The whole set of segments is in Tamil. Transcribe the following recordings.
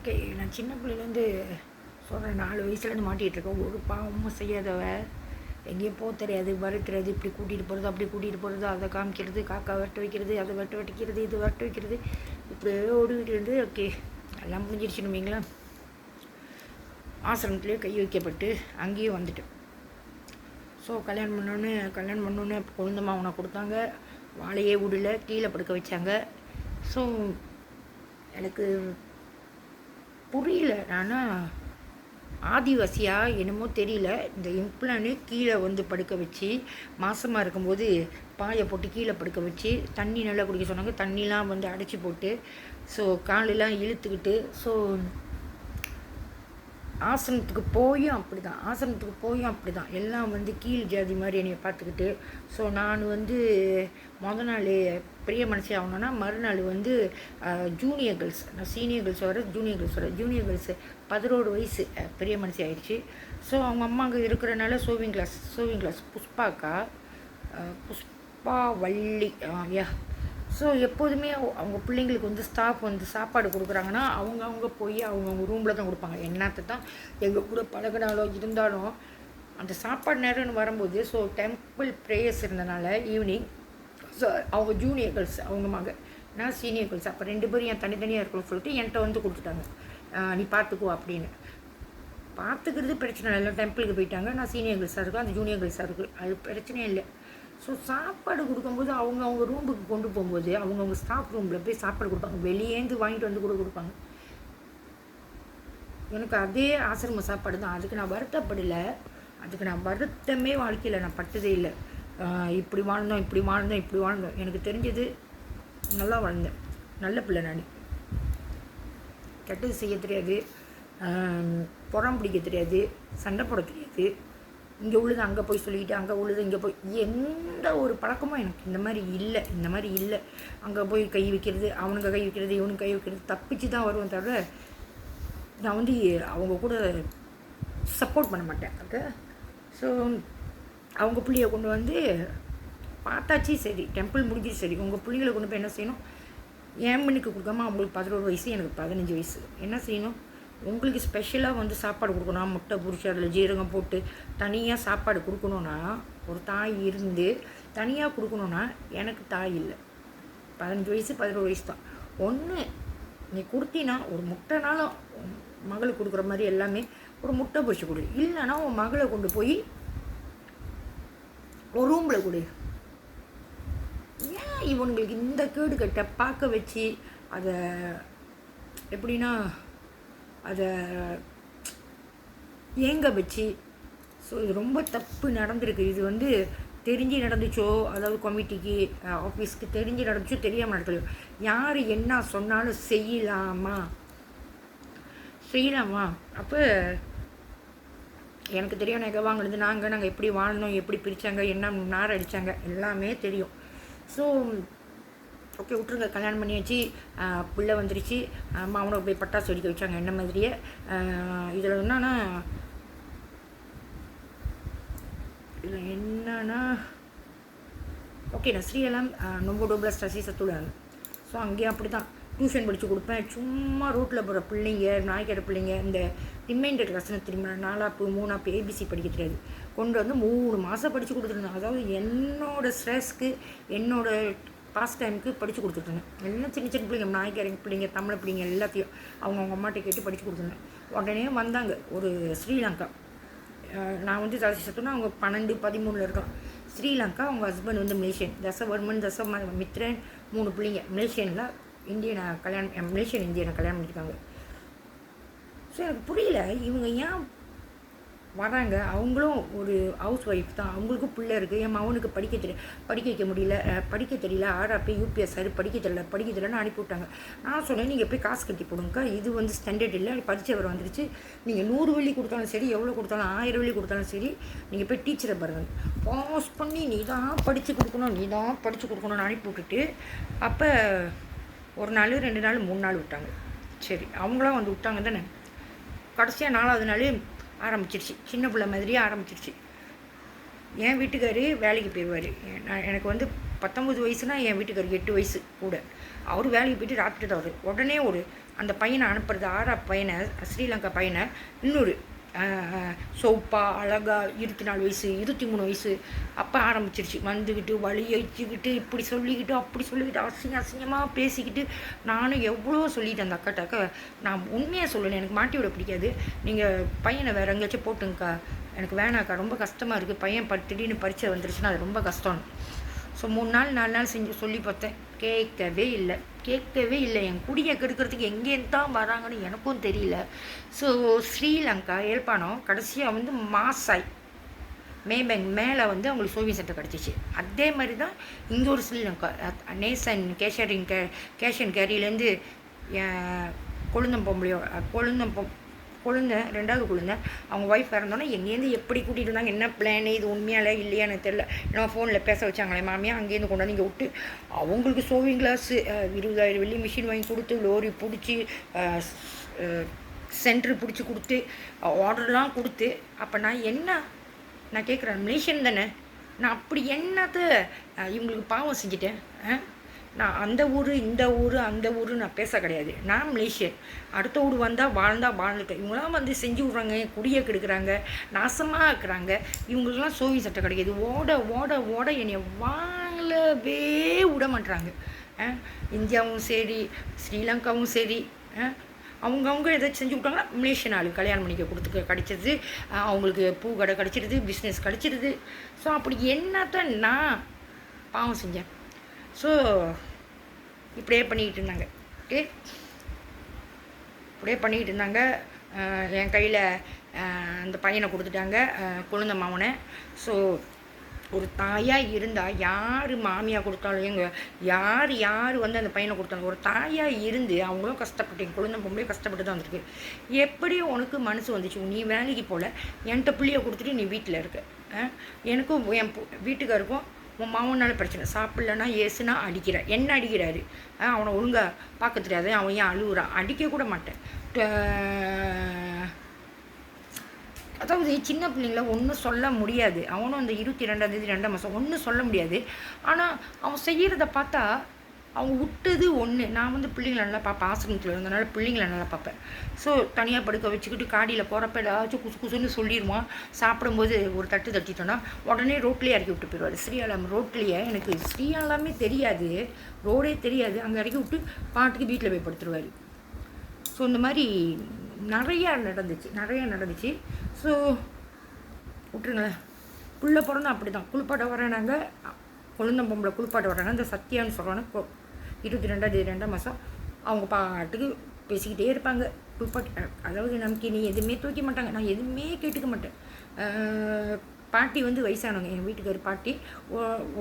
ஓகே. நான் சின்ன பிள்ளையிலேருந்து சொல்கிறேன், 4 வயசுலேருந்து மாட்டிகிட்ருக்கேன். ஒரு பாவமும் செய்யாதவ. எங்கேயும் போக தெரியாது, வர தெரியாது. இப்படி கூட்டிகிட்டு போகிறது, அப்படி கூட்டிகிட்டு போகிறது, அதை காமிக்கிறது, காக்கா வெட்ட வைக்கிறது, அதை வெட்ட வைக்கிறது, இது வெட்ட வைக்கிறது, இப்படியே ஓடிக்கிட்டு இருந்து ஓகே எல்லாம் முடிஞ்சிருச்சுன்னு வைங்களேன். ஆசிரமத்துலேயே கை வைக்கப்பட்டு அங்கேயும் வந்துட்டேன். ஸோ கல்யாணம் பண்ணோன்னே குழந்த மாவனை கொடுத்தாங்க. வாழையே விடல, கீழே படுக்க வச்சாங்க. ஸோ எனக்கு புரியல. ஆனால் ஆதிவாசியா என்னமோ தெரியல, இந்த இம்ப்ளானு கீழே வந்து படுக்க வச்சு மாசமாக இருக்கும்போது பாயை போட்டு கீழே படுக்க வச்சு தண்ணி நல்லா குடிக்க சொன்னாங்க. தண்ணிலாம் வந்து அடைச்சி போட்டு ஸோ காலெல்லாம் இழுத்துக்கிட்டு ஸோ ஆசிரமத்துக்கு போயும் அப்படி தான் எல்லாம் வந்து கீழ் ஜாதி மாதிரி என்னை பார்த்துக்கிட்டு. ஸோ நான் வந்து நாள் பெரிய மனசி ஆகணுன்னா மறுநாள் வந்து ஜூனியர் கேர்ள்ஸ், நான் சீனியர் கேர்ள்ஸ் வர ஜூனியர் கேர்ள்ஸு 11 வயசு பெரிய மனசி ஆயிடுச்சு. ஸோ அவங்க அம்மா அங்கே இருக்கிறனால சோவிங் கிளாஸ் புஷ்பா வள்ளி யா. ஸோ எப்போதுமே அவங்க பிள்ளைங்களுக்கு வந்து ஸ்டாஃப் வந்து சாப்பாடு கொடுக்குறாங்கன்னா அவங்க போய் அவங்க ரூமில் தான் கொடுப்பாங்க. என்னத்தை தான் எங்கள் கூட பழகினாலும் இருந்தாலும் அந்த சாப்பாடு நேரம்னு வரும்போது ஸோ டெம்பிள் ப்ரேயர்ஸ் இருந்தனால ஈவினிங் ஸோ அவங்க ஜூனியர் கேர்ள்ஸ் அவங்க மக, நான் சீனியர் கேர்ள்ஸ், அப்போ 2 பேரும் என் தனித்தனியாக இருக்கணும்னு சொல்லிட்டு என்கிட்ட வந்து கொடுத்துட்டாங்க. நீ பார்த்துக்கோ அப்படின்னு. பார்த்துக்கிறது பிரச்சனை இல்லை, டெம்பிளுக்கு போயிட்டாங்க. நான் சீனியர் கேர்ள்ஸாக இருக்கும், அந்த ஜூனியர் கேர்ள்ஸாக இருக்குது, அது பிரச்சனையே இல்லை. ஸோ சாப்பாடு கொடுக்கும்போது அவங்க ரூமுக்கு கொண்டு போகும்போது அவங்க ஸ்டாஃப் ரூமில் போய் சாப்பாடு கொடுப்பாங்க. வெளியேந்து வாங்கிட்டு வந்து கூட கொடுப்பாங்க. எனக்கு அதே ஆசிரம சாப்பாடு தான். அதுக்கு நான் வருத்தப்படலை, அதுக்கு நான் வருத்தமே வாழ்க்கையில் நான் பட்டதே இல்லை. இப்படி வாழ்ந்தோம். எனக்கு தெரிஞ்சது நல்லா வாழ்ந்தேன், நல்ல பிள்ளை. நான் கெட்டது செய்ய தெரியாது, புறம் பிடிக்க தெரியாது, சண்டை போட தெரியாது. இங்கே உள்ளது அங்கே போய் சொல்லிக்கிட்டு, அங்கே உள்ளது இங்கே போய், எந்த ஒரு பழக்கமும் எனக்கு இந்த மாதிரி இல்லை. அங்கே போய் கை வைக்கிறது, அவனுக்கு கை வைக்கிறது, இவனுக்கு கை வைக்கிறது, தப்பிச்சு தான் வருவேன் தவிர நான் வந்து அவங்க கூட சப்போர்ட் பண்ண மாட்டேன். ஓகே. ஸோ அவங்க பிள்ளையை கொண்டு வந்து பார்த்தாச்சு, சரி டெம்பிள் முடிஞ்சிச்சு, சரி உங்கள் பிள்ளைங்களை கொண்டு போய் என்ன செய்யணும், என் மண்ணுக்கு கொடுக்காம அவங்களுக்கு 11 வயசு, எனக்கு 15 வயசு, என்ன செய்யணும், உங்களுக்கு ஸ்பெஷலாக வந்து சாப்பாடு கொடுக்கணும். முட்டை பொரிச்சு அதில் ஜீரகம் போட்டு தனியாக சாப்பாடு கொடுக்கணுன்னா, ஒரு தாய் இருந்து தனியாக கொடுக்கணுன்னா எனக்கு தாய் இல்லை. 15 வயசு 11 வயசு தான். ஒன்று நீ கொடுத்தினா ஒரு முட்டைனாலும் மகளுக்கு கொடுக்குற மாதிரி எல்லாமே ஒரு முட்டை பொரிச்சு கொடு, இல்லைன்னா உன் மகளை கொண்டு போய் ஒரு ரூமில் கொடு. ஏன் இவங்களுக்கு இந்த கேடு கட்ட பார்க்க வச்சு அதை எப்படின்னா அதை ஏங்க வச்சு. ஸோ இது ரொம்ப தப்பு நடந்திருக்கு. இது வந்து தெரிஞ்சு நடந்துச்சோ, அதாவது கமிட்டிக்கு ஆஃபீஸ்க்கு தெரிஞ்சு நடந்துச்சோ தெரியாமல் நடக்கலையோ, யார் என்ன சொன்னாலும் செய்யலாமா. அப்போ எனக்கு தெரியும், நகை வாங்கினது நாங்கள் எப்படி வாழ்ந்தோம், எப்படி பிரித்தாங்க, என்ன நார் அடித்தாங்க, எல்லாமே தெரியும். ஸோ ஓகே விட்டுருங்க, கல்யாணம் பண்ணியாச்சு, பிள்ளை வந்துருச்சு, மாமனை போய் பட்டாசு வெடிக்க வச்சாங்க என்ன மாதிரியே. இதில் என்னன்னா ஓகே, நான் ஸ்ரீயெல்லாம் ரொம்ப டோபிளஸ் ரசி சத்துள்ளாங்க. ஸோ அங்கேயும் அப்படி தான் டியூஷன் படித்து கொடுப்பேன். சும்மா ரோட்டில் போகிற பிள்ளைங்க, நாய்க்கடை பிள்ளைங்க, இந்த ரிமைண்டர் ரசனை திரும்ப 4ஆப்பு 3ஆப்பு ஏபிசி படிக்க தெரியாது, கொண்டு வந்து 3 மாதம் படித்து கொடுத்துருந்தேன். அதாவது என்னோடய ஸ்ட்ரெஸ்க்கு, என்னோடய பாஸ்ட் டைமுக்கு படித்து கொடுத்துட்ருந்தேன். எல்லாம் சின்ன பிள்ளைங்க, நாய்க்கரைங்க பிள்ளைங்க, தமிழ் பிள்ளைங்க எல்லாத்தையும் அவங்க அம்மாட்ட கேட்டு படித்து கொடுத்துருந்தேன். உடனே வந்தாங்க ஒரு ஸ்ரீலங்கா. நான் வந்து ஜாதி சத்துனா அவங்க 12-13 இருக்கலாம். ஸ்ரீலங்கா, அவங்க ஹஸ்பண்ட் வந்து மலேசியன், தசமித்ரன், 3 பிள்ளைங்க மலேசியனில். மலேசியன் இந்தியனை கல்யாணம் பண்ணியிருக்காங்க. ஸோ எனக்கு புரியல, இவங்க ஏன் வராங்க. அவங்களும் ஒரு ஹவுஸ் ஒய்ஃப் தான், அவங்களுக்கும் பிள்ளை இருக்குது. என் மகனுக்கு படிக்க வைக்க முடியல, படிக்க தெரியல, ஆர்ஆர்பி யூபிஎஸ்ஆர் படிக்க தெரியலன்னு அனுப்பிவிட்டாங்க. நான் சொன்னேன், நீங்கள் போய் காசு கட்டி போடுங்கக்கா, இது வந்து ஸ்டாண்டர்ட் இல்லை, படித்தவர் வந்துருச்சு, நீங்கள் 100 வெள்ளி கொடுத்தாலும் சரி, எவ்வளோ கொடுத்தாலும் 1000 வெள்ளி கொடுத்தாலும் சரி, நீங்கள் போய் டீச்சரை பாருங்கள், பாஸ் பண்ணி நீ தான் படித்து கொடுக்கணும்னு அனுப்பி விட்டுட்டு, அப்போ 1 நாள் 2 நாள் 3 நாள் விட்டாங்க. சரி அவங்களாம் வந்து விட்டாங்க தானே. கடைசியாக 4ஆவது நாள் ஆரம்பிச்சிருச்சு, சின்ன பிள்ளை மாதிரியே ஆரம்பிச்சிருச்சு. என் வீட்டுக்காரு வேலைக்கு போயிடுவார். எனக்கு வந்து 19 வயசுனா என் வீட்டுக்காருக்கு 8 வயசு கூட. அவர் வேலைக்கு போய்ட்டு ராத்திரி தான் வருவார். உடனே அந்த பையனை அனுப்புறது 6 பையனை, ஸ்ரீலங்கா பையனை இன்னொரு சோப்பா அழகா 24 வயசு 23 வயசு அப்போ ஆரம்பிச்சிருச்சு. வந்துக்கிட்டு வழியடிச்சுக்கிட்டு இப்படி சொல்லிக்கிட்டு அப்படி சொல்லிக்கிட்டு அசிங்கமாக பேசிக்கிட்டு நானும் எவ்வளோ சொல்லிட்டேன் அந்த அக்காட்டாக்க. நான் உண்மையாக சொல்லணும், எனக்கு மாட்டி விட பிடிக்காது. நீங்கள் பையனை வேறு எங்கேயாச்சும் போட்டுங்கக்கா, எனக்கு வேணாக்கா, ரொம்ப கஷ்டமாக இருக்குது. பையன் திடீர்னு பரீட்சை வந்துருச்சுன்னா அது ரொம்ப கஷ்டம். ஸோ 3 நாள் 4 நாள் செஞ்சு சொல்லி பார்த்தேன், கேட்கவே இல்லை. என் குடியை கெடுக்கிறதுக்கு எங்கேருந்து தான் வராங்கன்னு எனக்கும் தெரியல. ஸோ ஸ்ரீலங்கா ஏற்பானம் கடைசியாக வந்து மாசாய் மேபேங்க் மேலே வந்து அவங்களுக்கு சோவியத் சென்டர் கிடச்சிச்சு. அதே மாதிரி தான் இங்கே ஒரு ஸ்ரீலங்கா நேசன் கேஷ் அண்ட் கேரியிலேருந்து கொழுந்த 2வது குழந்தை அவங்க ஒய்ஃப் இறந்தோன்னே எங்கேருந்து எப்படி கூட்டிகிட்டு இருந்தாங்க, என்ன பிளான், இது உண்மையால இல்லையா எனக்கு தெரியல. ஏன்னா ஃபோனில் பேச வச்சாங்களே மாமியா, அங்கேருந்து கொண்டு வந்து இங்கே விட்டு அவங்களுக்கு சோவிங் கிளாஸு 20,000 வெள்ளி மிஷின் வாங்கி கொடுத்து லோரி பிடிச்சி சென்ட்ரு பிடிச்சி கொடுத்து ஆர்டர்லாம் கொடுத்து. அப்போ நான் கேட்குறேன், மலேசியன் தானே, நான் அப்படி என்னத்தை இவங்களுக்கு பாவம் செஞ்சுட்டேன்? நான் அந்த ஊர் இந்த ஊர் அந்த ஊர் நான் பேச கிடையாது. நான் மலேசியன். அடுத்த ஊர் வந்தால் வாழ்ந்துட்டேன். இவங்களாம் வந்து செஞ்சு விட்றாங்க, குடியை கெடுக்கிறாங்க, நாசமாக இருக்கிறாங்க. இவங்களுக்கெல்லாம் சோவியத் சட்டை கிடைக்கிது. ஓட என்னை வாங்கவே விட மாட்டுறாங்க. இந்தியாவும் சரி ஸ்ரீலங்காவும் சரி அவங்க எதாச்சும் செஞ்சு விட்டாங்கன்னா மலேசியன் ஆளு கல்யாணம் பண்ணிக்க கிடச்சிருது, அவங்களுக்கு பூ கடை கிடச்சிடுது, பிஸ்னஸ் கிடச்சிடுது. ஸோ அப்படி என்னத்தான் நான் பாவம் செஞ்சேன்? ஸோ இப்படியே பண்ணிக்கிட்டு இருந்தாங்க. ஓகே, இப்படியே பண்ணிக்கிட்டு இருந்தாங்க. என் கையில் அந்த பையனை கொடுத்துட்டாங்க, குழந்த மாமனை. ஸோ ஒரு தாயாக இருந்தால் யார் மாமியாக கொடுத்தாலும் யார் வந்து அந்த பையனை கொடுத்தாலும் ஒரு தாயாக இருந்து அவங்களும் கஷ்டப்பட்டு குழந்தை பொம்பளையும் கஷ்டப்பட்டு தான் வந்துருக்கு. எப்படி உனக்கு மனசு வந்துச்சு? நீ வேலைக்கு போகல, என்கிட்ட பிள்ளைய கொடுத்துட்டு நீ வீட்டில் இருக்க. எனக்கும் என் வீட்டுக்காருக்கும் உன் மாமனால பிரச்சனை, சாப்பிட்லன்னா ஏசுனா அடிக்கிறேன், என்ன அடிக்கிறாரு? அவனை ஒழுங்காக பார்க்க தெரியாது, அவன் ஏன் அழுகுறான்? அடிக்க கூட மாட்டேன். அதாவது சின்ன பிள்ளைங்கள ஒன்றும் சொல்ல முடியாது. அவனும் அந்த 22ஆம் தேதி 2ஆம் மாதம் ஒன்றும் சொல்ல முடியாது. ஆனால் அவன் செய்கிறத பார்த்தா அவங்க விட்டது ஒன்று. நான் வந்து பிள்ளைங்களை நல்லா பார்ப்பேன், ஆசிரமத்தில் இருந்தனால பிள்ளைங்களை நல்லா பார்ப்பேன். ஸோ தனியாக படுக்க வச்சுக்கிட்டு காடியில் போகிறப்ப ஏதாச்சும் குசுன்னு சொல்லிடுவான். சாப்பிடும்போது ஒரு தட்டு தட்டிட்டோன்னா உடனே ரோட்லேயே இறக்கி விட்டு போயிடுவார். ஸ்ரீயாலம் ரோட்லேயே, எனக்கு ஸ்ரீயாலாமே தெரியாது, ரோடே தெரியாது, அங்கே இறக்கி விட்டு பாட்டுக்கு வீட்டில் போய் படுத்துருவார். ஸோ இந்த மாதிரி நிறையா நடந்துச்சு. ஸோ விட்டுருங்க. புள்ள பிறந்தா அப்படி தான் குளிப்பாட்ட வரேன். நாங்கள் குழந்தை பொம்பளை குளிப்பாட்ட வர்றாங்க. இந்த சத்யான்னு சொல்கிறாங்க, 22ஆம் தேதி 2ஆம் மாதம். அவங்க பாட்டுக்கு பேசிக்கிட்டே இருப்பாங்க. குளிப்பாட்டு அதாவது நமக்கு நீ எதுவுமே தூக்க மாட்டாங்க, நான் எதுவுமே கேட்டுக்க மாட்டேன். பாட்டி வந்து வயசானவங்க, எங்கள் வீட்டுக்கார பாட்டி.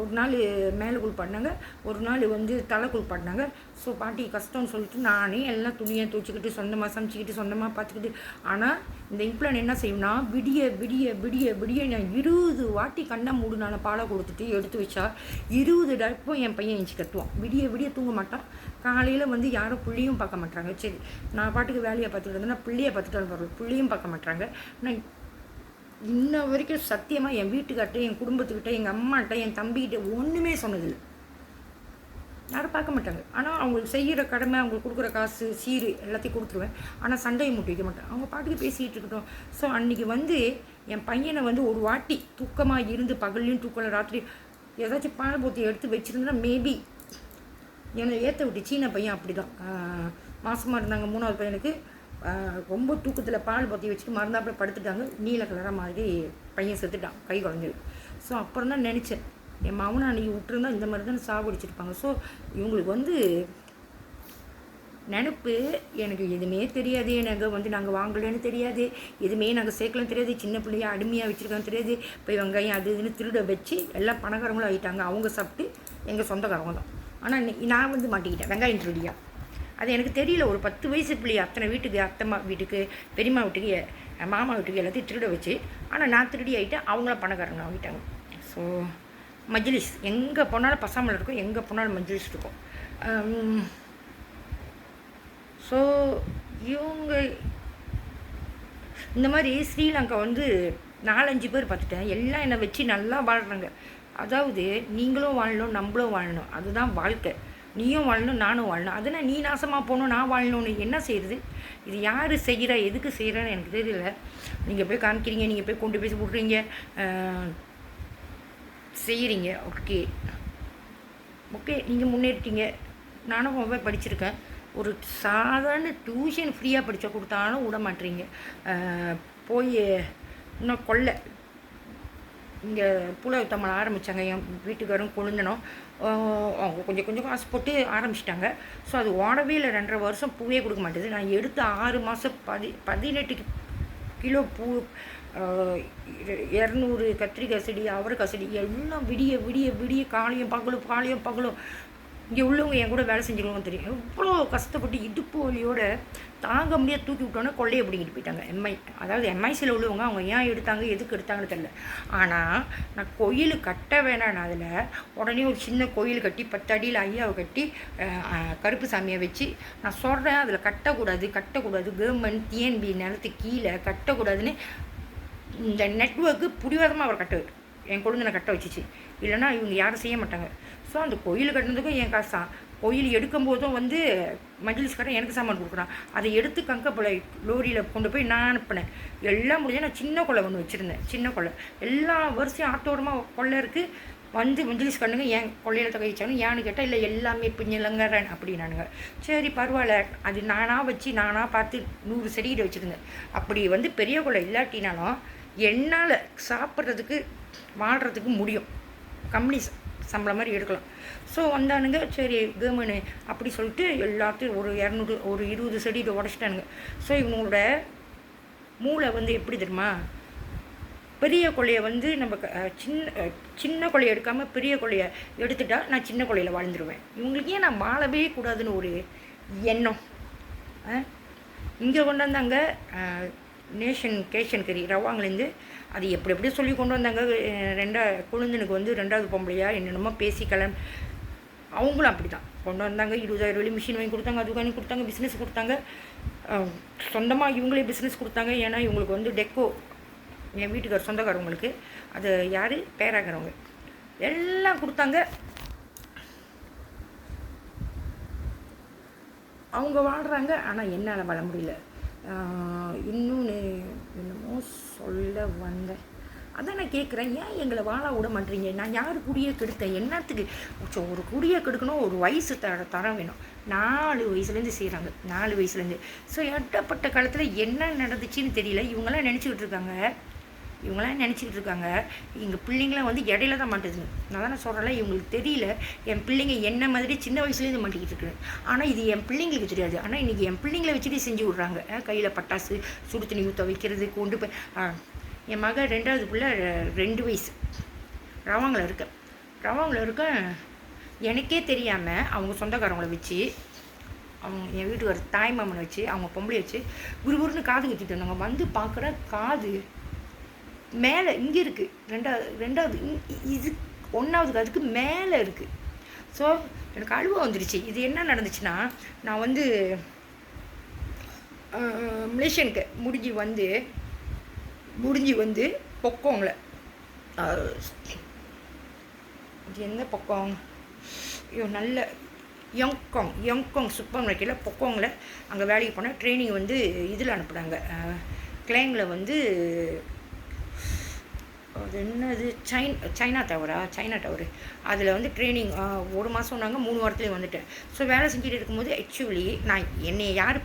ஒரு நாள் மேலே குளிப்பாட்டினாங்க, ஒரு நாள் வந்து தலை குளிப்பாட்டினாங்க. ஸோ பாட்டி கஷ்டம்னு சொல்லிட்டு நானே எல்லாம் துணியை துவச்சிக்கிட்டு சொந்தமாக சமைச்சிக்கிட்டு சொந்தமாக பார்த்துக்கிட்டு. ஆனால் இந்த இம்ப்ளான் என்ன செய்யும்னா விடிய விடிய விடிய விடிய நான் 20 வாட்டி கண்ணை மூடுனால பாலை கொடுத்துட்டு எடுத்து வச்சா 20 டப்பும் என் பையன் எஞ்சி கட்டுவான். விடிய விடிய தூங்க மாட்டான். காலையில் வந்து யாரும் புள்ளியும் பார்க்க மாட்டாங்க. சரி, நான் பாட்டுக்கு வேலையை பார்த்துக்கிட்டு இருந்தேன்னா பிள்ளையை பார்த்துட்டு வரும், புள்ளியும் பார்க்க மாட்டாங்க. நான் இன்ன வரைக்கும் சத்தியமாக என் வீட்டுக்கிட்ட, என் குடும்பத்துக்கிட்ட, எங்கள் அம்மாட்ட, என் தம்பிக்கிட்ட ஒன்றுமே சொன்னதில்லை. யாரும் பார்க்க மாட்டாங்க. ஆனால் அவங்களுக்கு செய்கிற கடமை, அவங்களுக்கு கொடுக்குற காசு சீரு எல்லாத்தையும் கொடுத்துருவேன். ஆனால் சண்டையை மூட்டி வைக்க மாட்டேன். அவங்க பாட்டுக்கு பேசிக்கிட்டு இருக்கட்டும். ஸோ அன்றைக்கி வந்து என் பையனை வந்து ஒரு வாட்டி தூக்கமாக இருந்து பகல்லையும் தூக்கம் ராத்திரி ஏதாச்சும் பால் போத்தி எடுத்து வச்சுருந்தா மேபி என்னை ஏற்ற விட்டு. சீன பையன் அப்படி தான் மாதமாக இருந்தாங்க. 3வது பையனுக்கு ரொம்ப தூக்கத்தில் பால் பற்றி வச்சுட்டு மறந்தாப்பில் படுத்துட்டாங்க. நீல கலராக மாதிரி பையன் செத்துட்டான், கை குழந்தைகள். ஸோ அப்புறம் தான் நினச்சேன், என் மகனை அன்றைக்கி விட்டுருந்தா இந்த மாதிரி தான் சாவடிச்சிருப்பாங்க. ஸோ இவங்களுக்கு வந்து நினப்பு. எனக்கு எதுவுமே தெரியாது, எனக்கு வந்து நாங்கள் வாங்கலன்னு தெரியாது, எதுவுமே நாங்கள் சேர்க்கலன்னு தெரியாது, சின்ன பிள்ளையா அடிமையாக வச்சுருக்கான்னு தெரியாது. போய் வெங்காயம் அது இதுன்னு திருட வச்சு எல்லாம் பணக்காரங்களும் ஆகிட்டாங்க. அவங்க சாப்பிட்டு எங்கள் சொந்தக்காரங்க தான். ஆனால் நான் வந்து மாட்டிக்கிட்டேன் வெங்காயம் திருடியா. அது எனக்கு தெரியல. ஒரு 10 வயசு பிள்ளை அத்தனை வீட்டுக்கு, அத்தைம்மா வீட்டுக்கு, பெரியம்மா வீட்டுக்கு, மாமா வீட்டுக்கு எல்லாத்தையும் திருட வச்சு. ஆனால் நான் திருடி ஆகிட்டேன், அவங்கள பணக்காரங்க ஆகிட்டாங்க. ஸோ மஜ்லிஸ் எங்கே போனாலும் பசாமல் இருக்கும், எங்கே போனாலும் மஜ்லிஸ் இருக்கும். ஸோ இவங்க இந்த மாதிரி ஸ்ரீலங்கா வந்து 4-5 பேர் பார்த்துட்டேன். எல்லாம் என்னை வச்சு நல்லா வாழ்கிறாங்க. அதாவது நீங்களும் வாழணும், நம்மளும் வாழணும், அதுதான் வாழ்க்கை. நீயும் வாழணும், நானும் வாழணும். அதனால் நீ நாசமாக போகணும், நான் வாழணும்னு என்ன செய்கிறது? இது யார் செய்கிறா, எதுக்கு செய்கிறான்னு எனக்கு தெரியல. நீங்கள் போய் காமிக்கிறீங்க, நீங்கள் போய் கொண்டு போய் விட்றீங்க, செய்கிறீங்க. ஓகே ஓகே, நீங்கள் முன்னேறிட்டீங்க. நானும் ரொம்ப படிச்சிருக்கேன். ஒரு சாதாரண டியூஷன் ஃப்ரீயாக படித்தா கொடுத்தாலும் விட மாட்டேறீங்க. போய் இன்னும் கொள்ளை இங்கே புலத்தமிழ் ஆரம்பித்தாங்க. என் வீட்டுக்காரும் கொழுந்தனும் அவங்க கொஞ்சம் கொஞ்சம் காசு போட்டு ஆரம்பிச்சிட்டாங்க. ஸோ அது ஓடவே இல்லை. 2.5 வருஷம் பூவே கொடுக்க மாட்டேது. நான் எடுத்த 6 மாதம் 18 கிலோ பூ, 200 கத்திரிக்காய் செடி, அவரைக்காய் செடி எல்லாம் விடிய விடிய விடிய காலையும் பகலும் இங்கே உள்ளவங்க என் கூட வேலை செஞ்சுருவாங்க தெரியும். எவ்வளோ கஷ்டப்பட்டு இடுப்பு வலியோட தாங்க முடியாது தூக்கி விட்டோன்னே கொள்ளையை பிடிங்கிட்டு போயிட்டாங்க. அதாவது எம்ஐசியில் உள்ளவங்க அவங்க ஏன் எடுத்தாங்க, எதுக்கு எடுத்தாங்கன்னு தெரியல. ஆனால் நான் கோயில் கட்ட வேணான்னு அதில் உடனே ஒரு சின்ன கோயில் கட்டி 10 அடியில் ஐயாவை கட்டி கருப்பு சாமியை வச்சு நான் சொல்கிறேன், அதில் கட்டக்கூடாது கவர்மெண்ட் டிஎன்பி நிலத்துக்கு கீழே கட்டக்கூடாதுன்னு இந்த நெட்வொர்க்கு பிடிவாதமாக அவர் என் கொழுந்தனை கட்ட வச்சிச்சு. இல்லைன்னா இவங்க யாரும் செய்ய மாட்டாங்க. ஸோ அந்த கோயில் கட்டினதுக்கும் என் காசு தான். கோயில் எடுக்கும்போதும் வந்து மஜ்லிஸ்காரன் எனக்கு சாமான் கொடுக்குறான். அதை எடுத்து கங்கப்பளை லோரியில் கொண்டு போய் நான் அனுப்பினேன். எல்லாம் முடிஞ்சு நான் சின்ன கொள்ளை ஒன்று வச்சுருந்தேன். சின்ன கொள்ளை எல்லா வருஷம் ஆட்டோரமாக கொள்ளை இருக்குது. வந்து மஜ்லிஸ்காரனுங்க ஏன் கொள்ளையில் தகைச்சானு ஏன்னு கேட்டால் இல்லை எல்லாமே பிஞ்சலங்கிறேன் அப்படின்னானுங்க. சரி பரவாயில்ல, அது நானாக வச்சு நானாக பார்த்து 100 செடிகிட்ட வச்சுருந்தேன். அப்படி வந்து பெரிய கொள்ளை இல்லாட்டினாலும் என்னால் சாப்பிட்றதுக்கு வாழ்கிறதுக்கு முடியும். கம்பெனி சம்பளம் மாதிரி எடுக்கலாம். ஸோ வந்தானுங்க. சரி கவர்மெண்ட் அப்படி சொல்லிட்டு எல்லாத்தையும் ஒரு 20 செடியை உடச்சிட்டானுங்க. ஸோ இவங்களோட மூளை வந்து எப்படி தெரியுமா, பெரிய கொள்ளையை வந்து நம்ம சின்ன கொள்ளையை எடுக்காமல் பெரிய கொள்ளையை எடுத்துட்டா நான் சின்ன கொள்ளையில் வாழ்ந்துருவேன். இவங்களுக்கு ஏன் நான் வாழவே கூடாதுன்னு ஒரு எண்ணம். இங்கே கொண்டு வந்தாங்க கேஷன் கறி ரவாங்கலேருந்து. அது எப்படி சொல்லி கொண்டு வந்தாங்க. கொழுந்தனுக்கு வந்து 2வது பொம்பளையா என்னென்னமோ பேசி அவங்களும் அப்படி தான் கொண்டு வந்தாங்க. 20,000 வெளி மிஷின் வாங்கி கொடுத்தாங்க, அது வாங்கி கொடுத்தாங்க, பிஸ்னஸ் கொடுத்தாங்க. சொந்தமாக இவங்களே பிஸ்னஸ் கொடுத்தாங்க. ஏன்னா இவங்களுக்கு வந்து டெக்கோ, என் வீட்டுக்கார் சொந்தக்காரவங்களுக்கு, அது யார் பேராகிறவங்க எல்லாம் கொடுத்தாங்க. அவங்க வாழ்கிறாங்க. ஆனால் என்னால் வாழ முடியல. இன்னொன்று என்னமோ சொல்ல வந்தேன். அதான் நான் கேட்குறேன், ஏன் எங்களை வாழ விட மாட்டீங்க? நான் யார் குடியை கெடுத்தேன்? என்னத்துக்கு? ஒரு குடியை கெடுக்கணும், ஒரு வயசு தரம் வேணும். 4 வயசுலேருந்து செய்கிறாங்க, 4 வயசுலேருந்து. ஸோ எட்டப்பட்ட காலத்தில் என்ன நடந்துச்சுன்னு தெரியல. இவங்களாம் நினச்சிக்கிட்டு இருக்காங்க எங்கள் பிள்ளைங்களாம் வந்து இடையில தான் மாட்டுதுங்க. நான் தானே சொல்கிறேன்ல, இவங்களுக்கு தெரியல என் பிள்ளைங்க என்ன மாதிரி சின்ன வயசுலேருந்து மாட்டிக்கிட்டு இருக்குது. ஆனால் இது என் பிள்ளைங்களுக்கு தெரியாது. ஆனால் இன்றைக்கி என் பிள்ளைங்களை வச்சுட்டு செஞ்சு விட்றாங்க. கையில் பட்டாசு, சுடு தண்ணி ஊற்ற வைக்கிறது, கொண்டு போய் என் மகன் 2வது பிள்ளை 2 வயசு ரவாங்கில் இருக்க எனக்கே தெரியாமல் அவங்க சொந்தக்காரங்களை வச்சு, அவங்க என் வீட்டுக்கு தாய் மாமனை வச்சு, அவங்க பொம்பளை வச்சு குருகுருன்னு காது குத்திட்டு வந்தாங்க. வந்து பார்க்குற காது மேலே இங்கே இருக்குது. 2வது இது 1வது காதுக்கு மேலே இருக்குது. ஸோ எனக்கு அழுவ வந்துருச்சு. இது என்ன நடந்துச்சுன்னா, நான் வந்து மலேசியனுக்கு முடிஞ்சு வந்து பொக்கோங்கள இது என்ன பொக்கம், ஐயோ நல்ல யங்காங் சூப்பர் மார்க்கெட்டில் பொக்கோங்கில் அங்கே வேலைக்கு போனால் ட்ரைனிங் வந்து இதில் அனுப்புகிறாங்க. கிளைங்கில் வந்து அது என்னது சைனா டவரு அதில் வந்து ட்ரைனிங் 1 மாதம் நாங்கள் 3 வாரத்துலேயே வந்துட்டேன். ஸோ வேலை செஞ்சுட்டு இருக்கும்போது ஆக்சுவலி நான் என்னை யார்